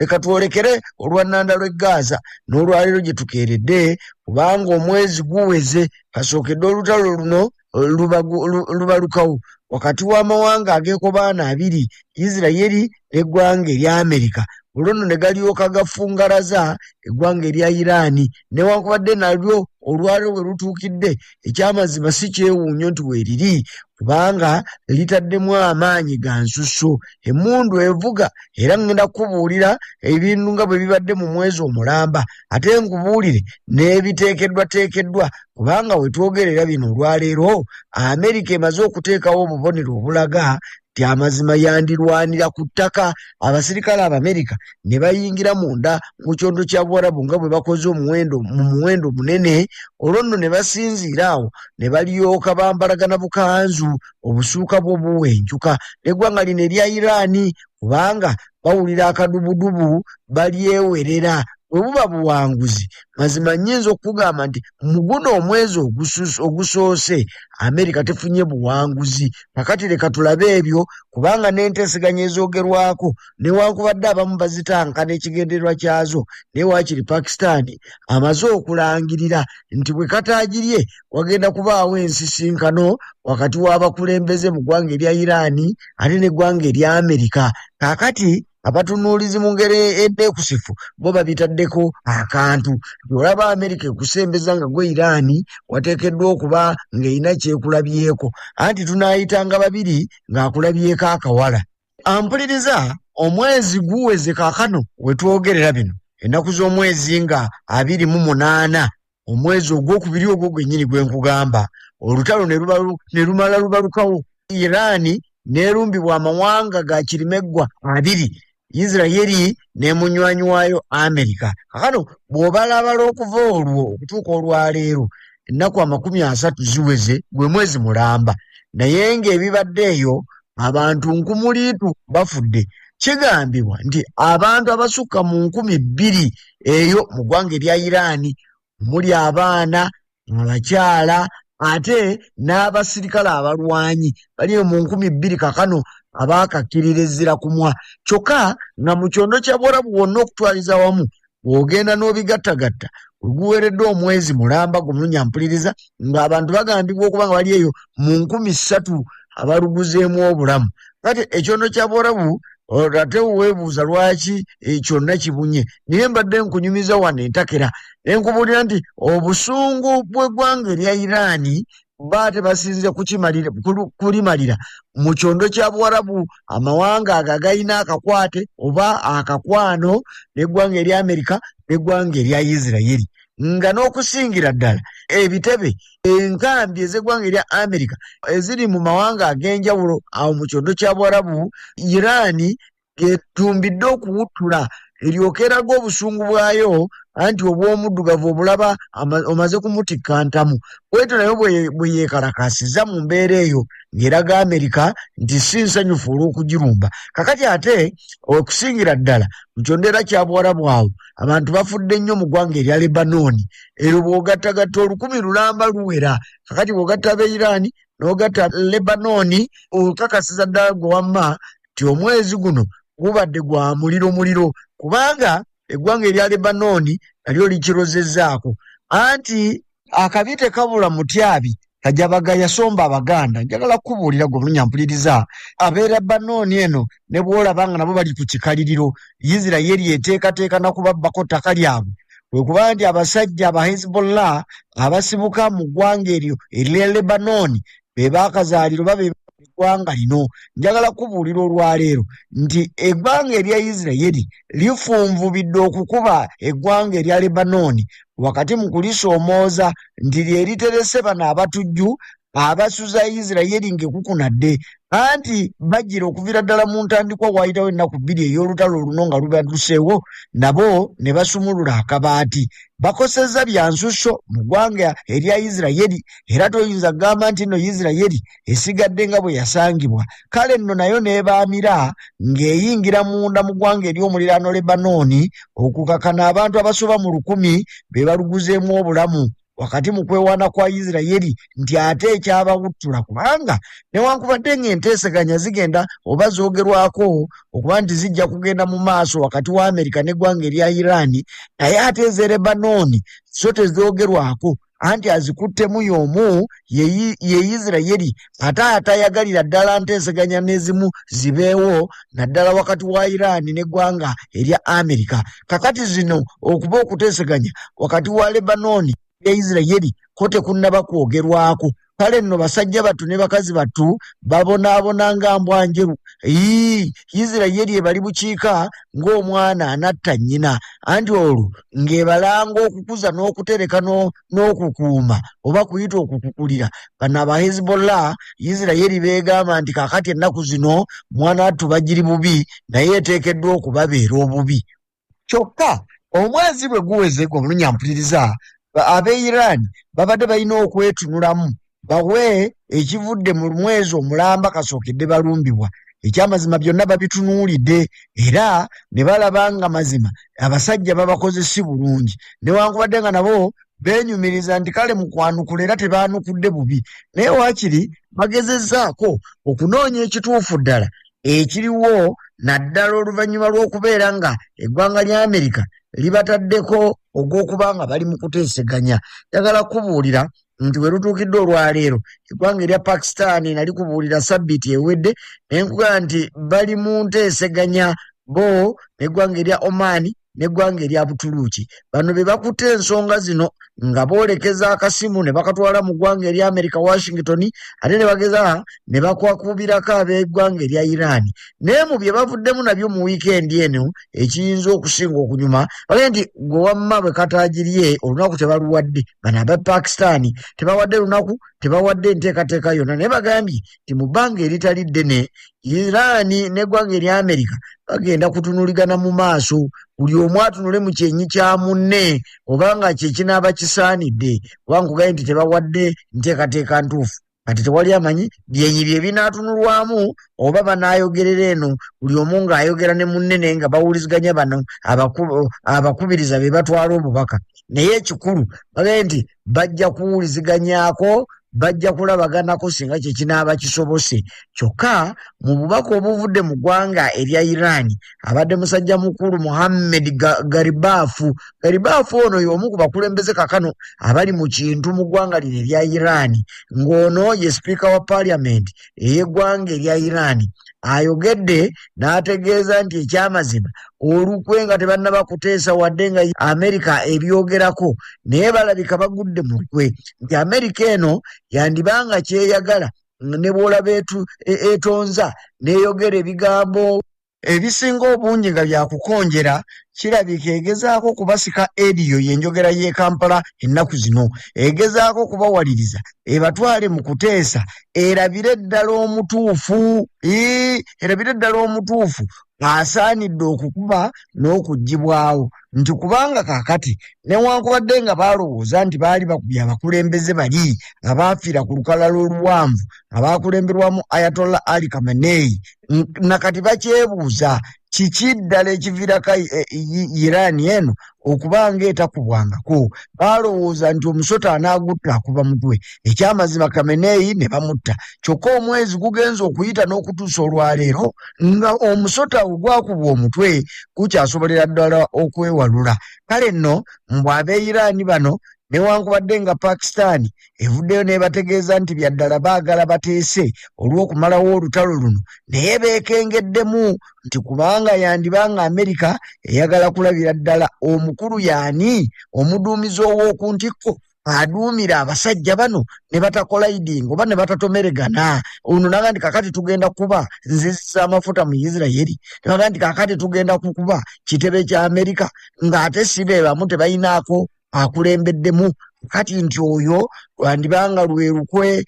leka twolekere olwannanda lw'e Gaza n'olwaleero gye tukeeredde kubanga omwezi guweze kasookedde olutalo luno lubalukawo wakati w'amawanga ageekobaana abiri Isirayiri n'eggwanga erya Amerika olwono ne galyoka gafungalaza eggwanga erya Iraani newankubadde nalyo olwaleero we lutuukidde ekyamazima si kyewuunyo nti weeriri kubanga litaddemu amaanyi ga nsusso emmundu evuga era ngenda kukubuulira ebintu nga bwe bibadde mu mwezi omulamba ate nkubuulire n'ebiteekeddwateekeddwa kubanga we twogerera bino olwaleero Amerika emaze okuteekawo obubonero obulaga nti amazima yandirwanira ku ttaka abasirikale Abamerika ne bayingira munda mu kyondo kya Buwarabu nga bwe bakoze mu muwendo munene olwo nno ne basinziira awo ne balyoka bambalagana bukanzu obusuuka bwo buwenjuka n'eggwanga lino erya Iraani kubanga bawulira akadubudubu balyewerera bwe buba buwanguzi mazima nnyinza okugamba nti mu guno omwezi ogusoose Amerika tefunye buwanguzi kakati leka tulabe ebyo kubanga n'enteeseganya ezoogerwako newankubadde abamu bazitanka n'ekigendererwa kyazo naye waakiri Pakistan amaze okulangirira nti bwe kataagirye wagenda kubaawo ensisinkano wakati w'abakulembeze mu ggwanga erya Iraani ate n'eggwanga erya Amerika kakati abatunuulizi mu ngeri enneekusifu bo babitaddeko akantu olaba Amerika ekusembeza nga gwe Iraani wateekeddwa okuba ng'erina kyekulabyeko anti tunaayitanga babiri ng'akulabyeko akawala ampuliriza omwezi guweze kaakano we twogerera bino ennaku z'omwezi nga 28 omwezi ogwokubiri ogwo gwennyini gwe nkugamba olutalo ne lumala lubalukawo Iraani n'erumbibwa amawanga ga kirimeggwa abiri Isirayiri n'emunywanyi waayo Amerika kakano bw'obalabala okuva olwo okutuuka olwaleero ennaku 30 ziweze gwe mwezi mulamba naye ng'ebibadde eyo abantu 100,000 bafudde kigambibwa nti abantu abasukka mu 2,000 eyo mu ggwanga erya Iraani muli abaana abakyala ate n'abasirikale abalwanyi bali mu 2,000 kakano abaakakkiririzira kumwa kyokka nga mu kyondo kya Buwarabu wonna okutwaliza wamu bw'ogenda n'obigattagatta guweredde omwezi mulamba gumunya mpuliriza ng'abantu bagambibwa okuba nga bali eyo mu 3,000 abaluguzeemu obulamu kati ekyondo kya Buwarabu ate weebuuza lwaki kyonna kibunye naye mbadde nkunyumiza wano entakera ne nkubuulira nti obusungu bw'eggwanga erya Iraani baate basinze kulimalira mu kyondo kya Buwarabu amawanga ago agayina akakwate oba akakwano n'eggwanga erya Amerika n'eggwanga erya Isirayiri nga n'okusingira ddala ebitebe enkambi ez'eggwanga erya Amerika eziri mu mawanga ag'enjawulo awo mu kyondo kya Buwarabu Iraani etumbidde okuwuttula eryoka eraga obusungu bwayo anti obw'omuddugavu obulaba omaze kumutikka ntamu bwetyo nayo bwe yeekalakasiza mu mbeera eyo ng'eraga Amerika nti si nsanyufu olw'okugirumba kakati ate okusingira ddala mu kyondera kya Buwarabu awo abantu bafudde nnyo mu ggwanga erya Lebanooni eryo bw'ogattagatta 1000 lulamba luwera kakati bw'ogatta ab'e Iraani n'ogatta Lebanooni okakasiza ddala gwe wamma nti omwezi guno gubadde gwa muliro kubanga eggwanga erya Lebanooni nalyo likirozezzaako anti akabi tekabula mutyabi kajabaga yasomba Abaganda njagala kukubuulira gwe munyampuliriza ab'e Lebanooni eno ne bw'olaba nga nabo bali ku kikaliriro Isirayiri eteekateeka na kubabbako ttaka lyabwe kwe kuba nti abasajja aba Hezbollah abasibuka mu ggwanga eryo erya Lebanooni be baakazaaliro babe eggwanga lino njagala kubuulira olwaleero nti eggwanga erya Isirayiri lifunvubidde okukuba eggwanga erya Lebanooni wakati mu kulisoomooza nti lyeriterese bano abatujju abasuza Isirayiri ng'ekukunadde anti bajjira okuviira ddala mu ntandikwa waayitawo ennaku 2 ey'olutalo luno nga lubaduseewo nabo ne basumulula akabaati bakosezza bya nsusso mu ggwanga erya Isirayiri era toyinza kugamba nti nno Isirayiri esigadde nga bwe yasangibwa kale nno nayo n'ebaamira ng'eyingira munda mu ggwanga ery'omuliraano Lebanooni okukakana abantu abasoba mu 1000 be baluguzeemu obulamu wakati mu kwewaana kwa Isirayiri nti ate ekyabawuttula kubanga newankubadde ng'enteeseganya zigenda oba zoogerwako okuba nti zijja kugenda mu maaso wakati wa Amerika n'eggwanga erya Iran, naye ate eze Lebanooni zo tezoogerwako anti azikuttemu y'omu ye Isirayiri ate atayagalira ddala nteeseganya n'ezimu zibeewo naddala wakati wa Iran n'eggwanga erya Amerika. Kakati zino okuba okuteeseganya wakati wa Lebanooni ne Isirayiri ko tekunnaba kwogerwako. Kale nno basajja battu ne bakazi battu babonaabona nga mbwa njeru. Isirayiri ebali bukiika ng'omwana anatta nnyina anti olwo ng'ebalanga okukuza n'okutereka n'okukuuma oba kuyita okukukulira. Bano aba Hezbollah Isirayiri beegamba nti kaakati ennaku zino mwana wattu bagiri bubi naye eteekeddwa okubabeera obubi. Kyokka omwezi bwe guweze gw'omulunyampuliriza ab'e Iran babadde balina okwetunulamu bawe ekivudde mu mwezi omulamba kasookedde balumbibwa. Ekyamazima byonna babitunuulidde era ne balaba nga mazima abasajja babakoze si bulungi newankubadde nga nabo beenyumiriza nti kale mu kwanukula era tebaanukudde bubi naye waakiri bagezezzaako okunoonya ekituufu ddala ekiriwo naddala oluvannyuma lw'okubeera nga eggwanga lya Amerika libataddeko ogw'okuba nga bali mu kuteeseganya. Njagala kubuulira nti we lutuukidde olwaleero eggwanga erya Pakistan nali kubuulira sabbiiti ewedde naye nkugamba nti bali mu nteeseganya bo n'eggwanga erya Oman n'eggwanga erya Butuluuki. Bano be bakutte ensonga zino nga boolekeza akasimu ne bakatwala mu ggwanga erya Amerika Washington ate ne bageza ne bakwakubirako ab'eggwanga erya Iran. Naye mu bye bavuddemu nabyo mu wiikendi eno ekiyinza okusinga okunyuma bage nti gwe wamma bwe kataagirye olunaku tebaluwadde. Bano aba Pakistan tebawadde lunaku tebawadde enteekateeka yonna naye bagambye nti mu bbanga eritali ddene Iran n'eggwanga erya Amerika bagenda kutunuligana mu maaso buli omu atunule mu kyenyi kya munne obanga kye kinaaba kisaanidde kubanga nkugambye nti tebawadde nteekateeka ntuufu. Kati tewali amanyi byenyi bye binaatunulwamu oba banaayogerera eno buli omu ng'ayogera ne munne naye nga bawuliziganya bano abakubiriza be batwala obubaka. Naye ekikulu bagambye nti bajja kuwuliziganyaako bajja kulabaganako singa kye kinaaba kisobose. Kyokka mu bubaka obuvudde mu ggwanga erya Iran abadde musajja mukulu Mohammed Garibaafu ono y'omu ku bakulembeze kakano abali mu kintu mu ggwanga lino erya Iran ng'ono ye sipiika wa paaliyamenti ey'eggwanga erya Iran ayogedde n'ategeeza nti ekyamazima olukwe nga tebannaba kuteesa wadde nga Amerika ebyogerako naye balabika bagudde mu lukwe nti Amerika eno yandibanga kyeyagala ne bw'olaba etonza n'eyogera ebigambo ebisinga obungi nga byakukonjera kirabika egezaako kubasika eriyo yenjogera y'e Kampala ennaku zino egezaako kubawaliriza ebatwale mu kuteesa erabire ddala omutuufu asaanidde okukuba n'okuggyibwawo nti kubanga kaakati newankubadde nga baalowooza nti baali bakubye abakulembeze bali abaafiira ku lukalala oluwanvu abaakulemberwamu Ayatollah Ali Khamenei nakati bakyebuuza kiki ddala ekiviirako Iran eno okubanga etakubwangako. Baalowooza nti omusota anaagutta akuba mutwe. Ekyamazima Khamenei ne bamutta. Kyokka omwezi gugenza okuyita n'okutuusa olwaleero nga omusota ogwakubwa omutwe gukyasobolera ddala okwewalula. Kale nno mbw ab'e Iran bano newankubadde nga Pakistan evuddeyo n'ebategeeza nti byaddala baagala bateese olw'okumalawo olutalo luno naye beekengeddemu nti kubanga yandibanga Amerika eyagala kulabira ddala omukulu yaani omuduumizi ow'oku ntikko aduumira abasajja bano ne batakolayidinga oba ne batatomeregana. Ono naga nti kakati tugenda kuba nzizisa amafuta mu Isirayiri naga nti kakati tugenda kukuba kitebe kya Amerika ng'ate si be bamu tebayinaako akulembeddemu. Kati nti oyo lwandibanga lwe lukwe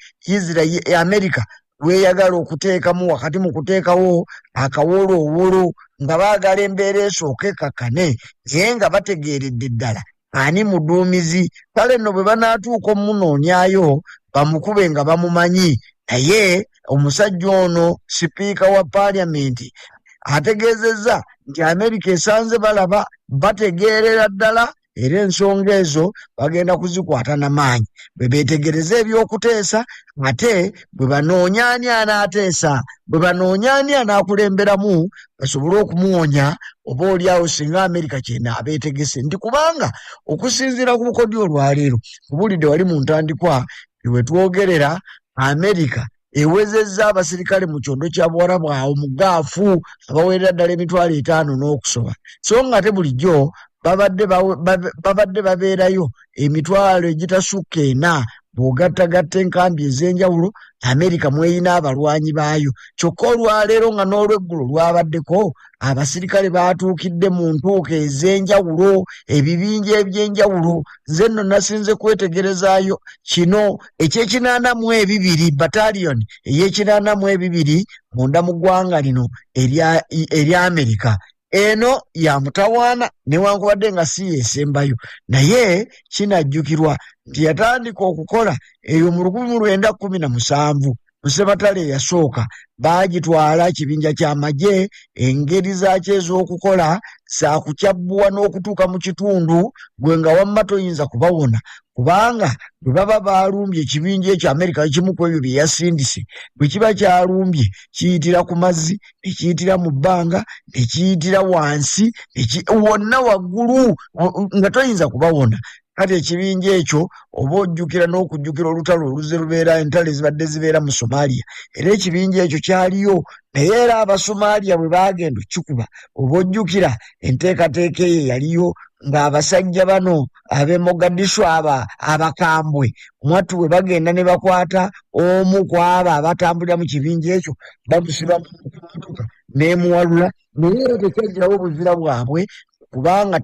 Amerika lweyagala okuteekamu wakati mu kuteekawo akawolowolo nga baagala embeera esooka ekkakkane naye nga bategeeredde ddala ani muduumizi. Kale nno bwe banaatuuka omunoonyayo bamukube nga bamumanyi. Naye omusajja ono sipiika wa paaliyamenti ategeezezza nti Amerika esanze balaba bategeerera ddala era ensonga ezo bagenda kuzikwata n'amaanyi bwe beetegereza ebyokuteesa ate bwe banoonya ani anaateesa bwe banoonya ani anaakulemberamu basobole okumuwonya oba oliawo singa Amerika kyena abeetegese nti kubanga okusinziira ku bukodyo olwaleero kubulidde wali mu ntandikwa we twogerera Amerika ewezezza abasirikale mu kyondo kya Buwarabu awo mu gaafu abawerera ddala 50,000 n'okusoba so nga ate bulijjo babadde babeerayo 40 egitasukka 4 bw'ogattagatta enkambi ez'enjawulo Amerika mweyina abalwanyi baayo kyokka olwaleero nga n'olweggulo lwabaddeko abasirikale baatuukidde mu ntuuko ez'enjawulo ebibinja eby'enjawulo nze nno nasinze kwetegerezaayo kino eky'ekinaanamu 2 bataliyoni ey'ekinaanamu 2 munda mu ggwanga lino erya Amerika eno ya mutawaana newankubadde nga si yeesembayo naye kinajjukirwa nti yatandika okukola eyo mu 1917 mu Ssebatale eyasooka baagitwala kibinja ky'amagye engeri zaakyo ez'okukola saakukyabbuwa n'okutuuka mu kitundu gwe nga wamma toyinza kubawona kubanga bwe baba baalumbye ekibinja ekyo Amerika ekimu ku ebyo bye yasindise bwe kiba kyalumbye kiyitira ku mazzi ne kiyitira mu bbanga ne kiyitira wansi wonna waggulu nga toyinza kubawona kati ekibinja ekyo oba ojjukira n'okujjukira olutalo oluze lubeera entalo ezibadde zibeera mu Somalia era ekibinja ekyo kyaliyo naye era Abasomalia bwe baagenda okikuba oba ojjukira enteekateeka eyo yaliyo ng'abasajja bano ab'e Mogadishu abakambwe mwattu bwe bagenda ne bakwata omu ku abo abatambulira mu kibinja ekyo bamusiba n'emuwalula naye era tekyajjirawo obuzira bwabwe kubanga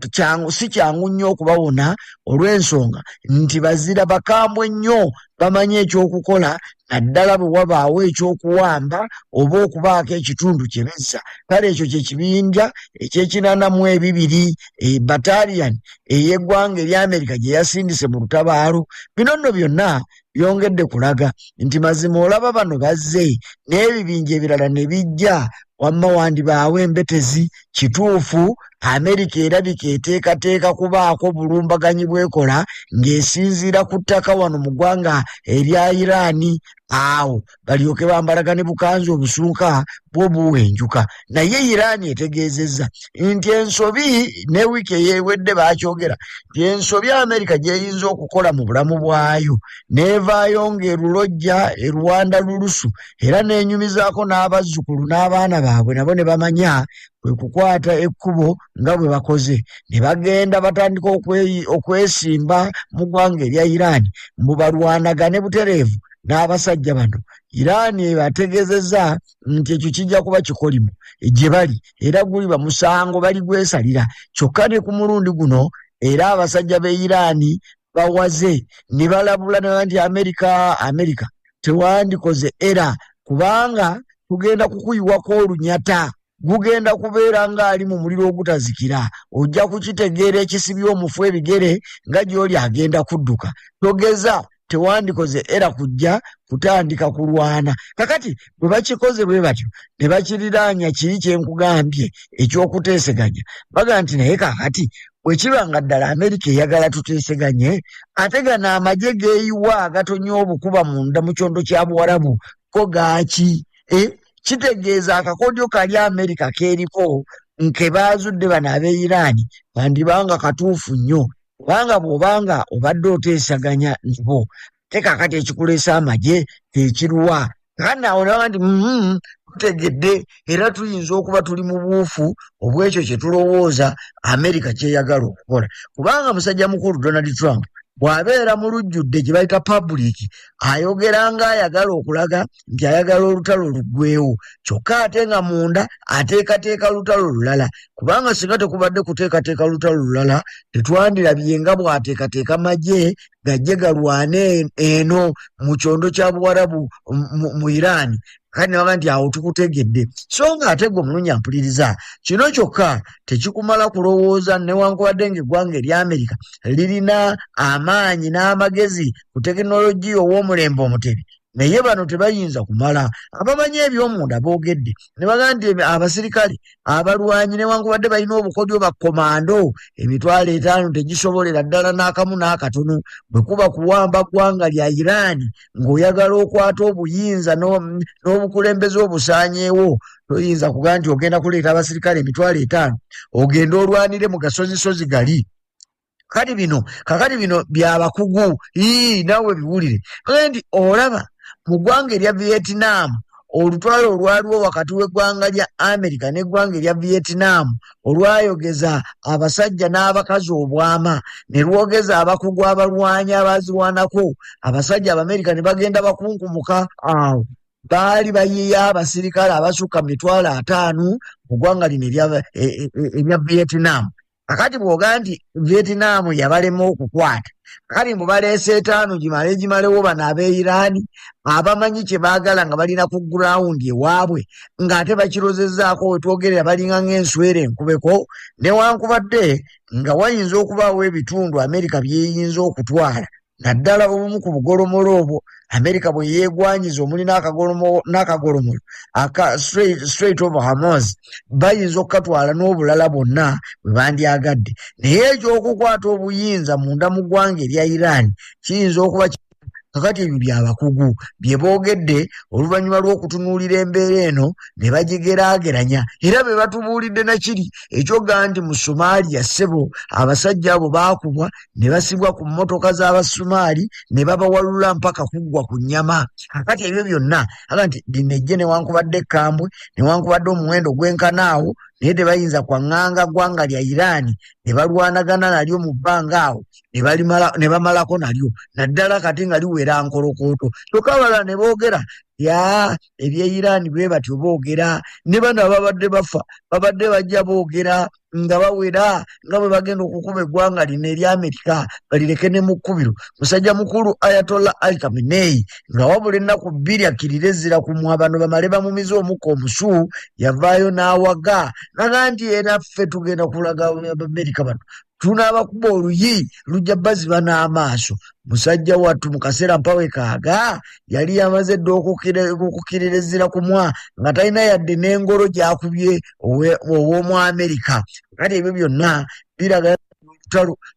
si kyangu nnyo okubawona olw'ensonga nti bazira bakambwe nnyo bamanyi ekyokukola naddala bwe wabaawo ekyokuwamba oba okubaako ekitundu kye bezza kale ekyo kyekibinja eky'ekinaanamu 2 bataliyani ey'eggwanga erya Amerika gye yasindise mu lutabaalo bino nno byonna byongedde kulaga nti mazima olaba bano bazze n'ebibinja ebirala ne bijja wamma wandibaawo embetezi kituufu Amerika erabika eteekateeka kubaako bulumbaganyi bwekola ng'esinziira ku ttaka wano mu ggwanga erya Iraani awo balyoke bambalagane bukanzi obusunka bw'obuwenjuka naye Iraani etegeezezza nti ensobi ne wiiki eyewedde baakyogera nti ensobi Amerika gy'eyinza okukola mu bulamu bwayo neevaayo ng'erulojja eruwanda lulusu era n'enyumizaako n'abazzukulu n'abaana baabwe nabo ne bamanya kwe kukwata ekkubo nga bwe bakoze ne bagenda batandika okwesimba mu ggwanga erya Iraani mbu balwanagane butereevu n'abasajja bano Iraani ebategeezezza nti ekyo kijja kuba kikolimu gye bali era guliba musango bali gwesalira kyokka ne ku mulundi guno era abasajja b'e Iraani bawaze ne balabula nti Amerika tewandikoze era kubanga tugenda kukuyiwako olunyata gugenda kubeera ng'ali mu muliro ogutazikira ojja kukitegeera ekisibye omufu ebigere nga gy'oli agenda kudduka togeza tewandikoze era kujja kutandika kulwana kakati bwe bakikoze bwe batyo ne bakiriraanya kiri kyenkugambye ekyokuteeseganya baga nti naye kakati bwe kiba nga ddala Amerika eyagala tuteeseganye ate gano amagye geeyiwa agatonya obukuba munda mu kyondo kya Buwarabu ko gaaki kitegeeza akakodyo kali Amerika keeriko nke baazudde bano ab'e Iraani bandibanga katuufu nnyo kubanga bw'obanga obadde oteesaganya nabo te kakati ekikuleesa amagye tekiruwa kakati naawe naba nti tutegedde era tuyinza okuba tuli mu buufu obw'ekyo kye tulowooza Amerika kyeyagala okukola kubanga musajja mukulu Donald Trump bw'abeera mu lujjudde gye bayita public ayogera ng'ayagala okulaga nti ayagala olutalo luggweewo kyokka ate nga munda ateekateeka lutalo lulala kubanga singa tekubadde kuteekateeka lutalo lulala tetwandirabye nga bw'ateekateeka magye gajje galwane eno mu kyondo kya Buwarabu mu Iraani kandi nabaga nti awo tukutegedde so nga ate gwe omulungi ampuliriza kino kyokka tekikumala kulowooza newankubadde ng'eggwanga erya Amerika lirina amaanyi n'amagezi ku tekinologiya ow'omulembe omutebi naye bano tebayinza kumala abamanyi ebyomunda boogedde ne bagamba nti abasirikale abalwanyi newankubadde balina obukodyo bakkomando 5,000 tegisobolera ddala n'akamu n'akatono bwe kuba kuwamba ggwanga lya Iran ng'oyagala okwata obuyinza n'obukulembeze obusaanyeewo toyinza kugaa nti ogenda kuleeta abasirikale 5,000 ogenda olwanire mu gasozisozi gali. kakati bino byabakugu naawe biwulire nti olaba mu ggwanga erya Vietnam olutwalo olwaliwo wakati w'eggwanga lya America n'eggwanga erya Vietnam olwayogeza abasajja n'abakazi obwama ne lwogeza abakugu abalwanyi abazirwanako abasajja Abamerika ne bagenda bakunkumuka awo baali bayiya abasirikale abasukka 5,000 mu ggwanga lino erya Vietnam. Kakati bw'ogaa nti Vietnam yabalema okukwata kakati mbu baleese 5 gimalewo bano ab'Irani abamanyi kye baagala nga balina ku gurawundi ewaabwe ng'ate bakirozezzaako we twogerera balinga ng'enswera enkubeko newankubadde nga wayinza okubaawo ebitundu Amerika byeyinza okutwala naddala obumu ku bugolomolo obwo Amerika bwe yeegwanyiza omuli n'akagolomolo aka Strait of Hormuz bayinza okukatwala n'obulala bwonna bwe bandyagadde naye ekyokukwata obuyinza munda mu ggwanga erya Iran kiyinza okuba kakati ebyo byabakugu bye boogedde oluvannyuma lw'okutunuulira embeera eno ne bagigeraageranya era be batubuulidde nakiri ekyogaa nti mu Somalia ssebo abasajja abo baakubwa ne basibwa ku mmotoka z'Abasumaali ne babawalula mpaka kuggwa ku nnyama. Kakati ebyo byonna aga nti linejje newankubadde ekkambwe newankubadde omuwendo gwenkanaawo naye tebayinza kwaŋŋanga ggwanga lya Iran ne balwanagana nalyo mu bbanga awo ne bamalako nalyo naddala kati nga liwera nkolokooto kyokka abalala ne boogera ebya Iran bwe batyo boogera ne bano ababadde bafa babadde bajja boogera nga bawera nga bwe bagenda okukuba eggwanga lino erya Amerika balireke ne mu kkubiro. Musajja mukulu Ayatollah Ali Khamenei nga wabula ennaku 2 akkirira ezzira ku mwabano bamale bamumiza omukka omusu yavaayo n'awaga naga nti era ffe tugenda kulaga Abamerika bano tunaabakuba oluyi lujja baziba n'amaaso. Musajja wattu mu kaseera mpawe kaaga yali yamaze dde okukkirira ezzira ku mwa nga talina yadde n'engolo gy'akubye ow'omu Amerika. Kati ebyo byonna biraga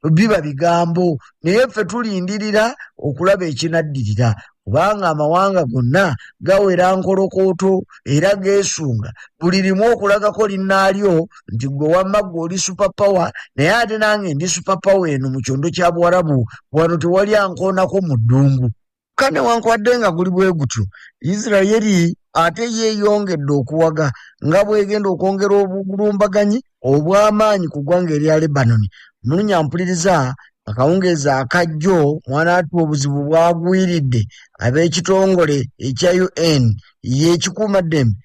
biba bigambo naye ffe tulindirira okulaba ekinaddirira kubanga amawanga gonna gawera nkolokooto era geesunga buli limu okulagako linnaalyo nti gwe wamma gwe oli superpower naye ate nange ndi superpower eno mu kyondo kya Buwarabu wano tewali ankoonako mu ddungu. Kane wankwadde nga guli bwe gutyo Isirayiri ate yeeyongedde okuwaga nga bwegenda okwongera obulumbaganyi obw'amaanyi ku ggwanga erya Lebanon. Munnyampuliriza akawungeeza akajjo mwana ati obuzibu bwagwiridde ab'ekitongole ekya UN y'ekikuumaddembe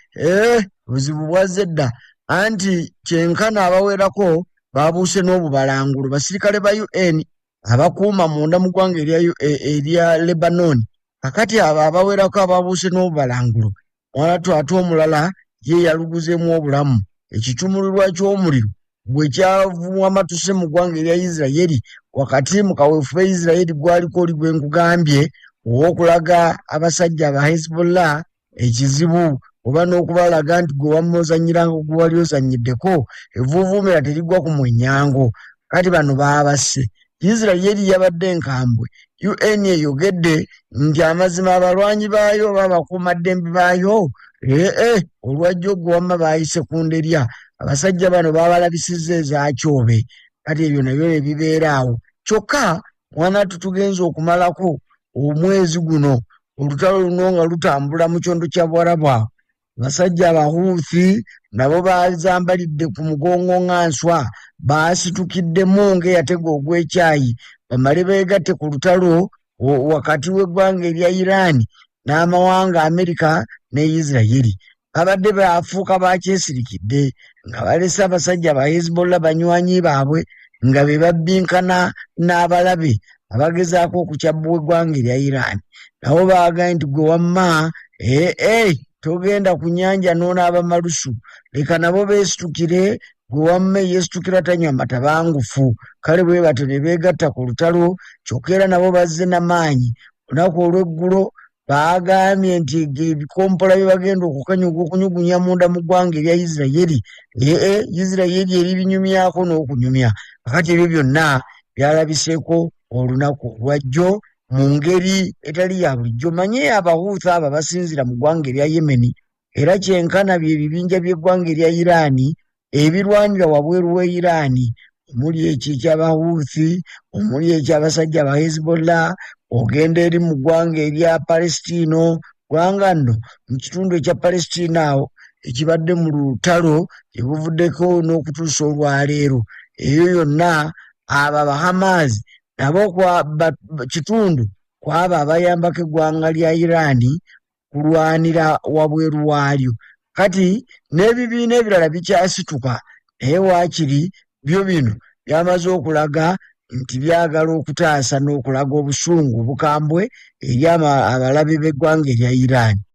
obuzibu bwazze dda anti kyenkana abawerako babuuse n'obubalangulu basirikale ba UN abakuuma munda mu ggwanga erya Lebanon. Kakati abo abawerako ababuuse n'obubalangulu mwana ate omulala ye yaluguzeemu obulamu. Ekitumulirwa ky'omuliro bwe kyavuwa matuse mu ggwanga erya Isirayiri wakati mu kaweefube Isirayiri gwaliko oli gwe nkugambye ow'okulaga abasajja aba Hezbollah ekizibu oba n'okubalaga nti gwe wamma ozannyiranga gwe wali ozannyiddeko evvuuvuumira terigwa ku mwenyango. Kati bano baabase Isirayiri yabadde nkambwe UN eyogedde nti amazima abalwanyi baayo oba abakuumaddembe baayo olwajja ogwe wamma baayise ku nderya abasajja bano babalabisizza ezakyobe. Kati ebyo nabyo ne bibeera awo kyokka mwana tutugenza okumalako omwezi guno olutalo luno nga lutambula mu kyondo kya Buwarabu awo abasajja abahuuthi nabo bazambalidde ku mugongo nga nswa baasitukiddemu ng'eyatega ogw'ekyayi bamale beegatte ku lutalo wakati w'eggwanga erya Iran n'amawanga Amerika ne Isirayiri. Babadde baafuuka bakyesirikidde nga balese abasajja ba Hezbollah banywanyi baabwe nga be babbinkana n'abalabe abagezaako okukyabbuwa eggwanga erya Iran. Nabo baagaye nti gwe wamma togenda ku nnyanja n'onaaba malusu leka nabo beesitukire gwe wamma yeesitukira tanywa matabangufu. Kale bwe batyo ne beegatta ku lutalo kyokka era nabo bazze n'amaanyi. Olunaku olw'eggulo bagambye nti ebikompola bye bagenda okunyugunya munda mu ggwanga erya Isirayiri Isirayiri eri binyumyako n'okunyumya kakati ebyo byonna byalabiseeko olunaku lwajjo mu ngeri etali ya bulijjo. Manye abahuuthi abo basinzira mu ggwanga erya Yemeni era kyenkana bye bibinja by'eggwanga erya Iraani ebirwanira wabweru wa Iraani omuli eky'abahuuthi omuli eky'abasajja ba Hezbollah ogenda eri mu ggwanga erya Palestino gwanga nno mu kitundu ekya Palestina awo ekibadde mu lutalo ebuvuddeko n'okutuusa olwaleero eyo yonna abo Bahamas nabo kitundu kwabo abayambako eggwanga lya Iraani kulwanira wabweru waalyo. Kati n'ebibiina ebirala bikyasituka naye waakiri byo bino byamaze okulaga nti byagala okutaasa n'okulaga obusungu obukambwe eri abalabe b'eggwanga erya Iraani.